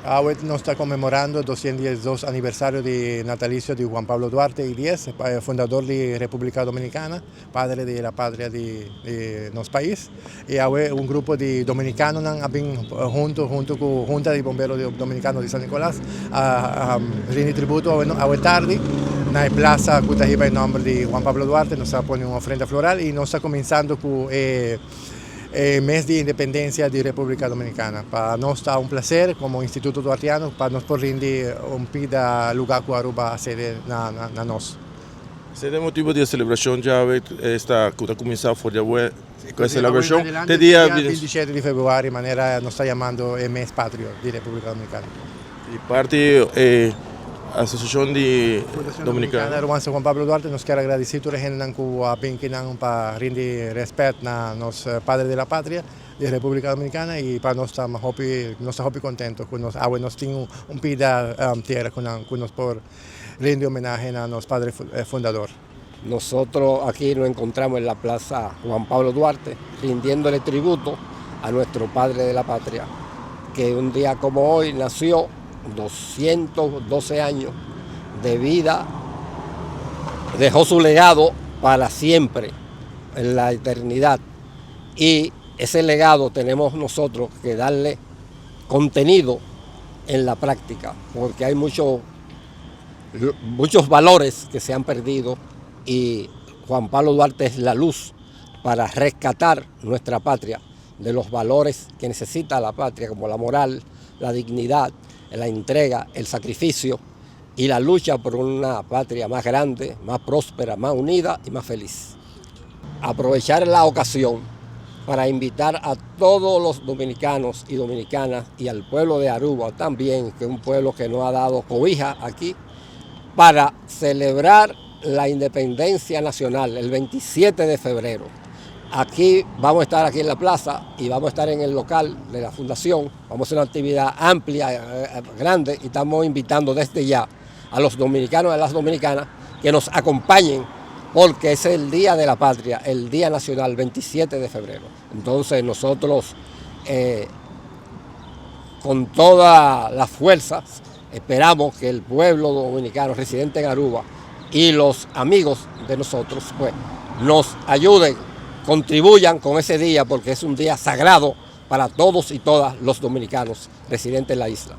Hoy nos está conmemorando el 202 aniversario de natalicio de Juan Pablo Duarte Díez, fundador de República Dominicana, padre de la patria de nuestro país. Y hoy un grupo de dominicanos junto con la Junta de Bomberos Dominicanos de San Nicolás a rendir tributo a tarde en la plaza que está en nombre de Juan Pablo Duarte. Nos pone una ofrenda floral y nos está comenzando con mes de independencia de República Dominicana. Para nós está un placer como Instituto Duartiano para nos por rendir un pida lugar que Aruba a sede na nós. Ese é o motivo da celebração já está começar fora com a celebração. Até dia 27 de fevereiro, de maneira nós está chamando o mês pátrio de República Dominicana. E parte Associação de Dominicana Juan Pablo Duarte nos quer agradecer a gente que para rendir respeito a nos padres de la patria de República Dominicana y para nós estamos muy contentos que nos tenemos un pida tierra que nos por rendir homenaje a los padres fundadores. Nosotros aquí nos encontramos en la Plaza Juan Pablo Duarte rindiéndole tributo a nuestro padre de la patria, que un día como hoy nació, 212 años de vida, dejó su legado para siempre, en la eternidad. Y ese legado tenemos nosotros que darle contenido en la práctica, porque hay muchos valores que se han perdido y Juan Pablo Duarte es la luz para rescatar nuestra patria de los valores que necesita la patria, como la moral, la dignidad, la entrega, el sacrificio y la lucha por una patria más grande, más próspera, más unida y más feliz. Aprovechar la ocasión para invitar a todos los dominicanos y dominicanas y al pueblo de Aruba también, que es un pueblo que nos ha dado cobija aquí, para celebrar la independencia nacional el 27 de febrero. Aquí vamos a estar aquí en la plaza y vamos a estar en el local de la fundación. Vamos a hacer una actividad amplia, grande, y estamos invitando desde ya a los dominicanos y a las dominicanas que nos acompañen porque es el Día de la Patria, el Día Nacional, 27 de febrero. Entonces nosotros con todas las fuerzas esperamos que el pueblo dominicano residente en Aruba y los amigos de nosotros pues nos ayuden, contribuyan con ese día porque es un día sagrado para todos y todas los dominicanos residentes en la isla.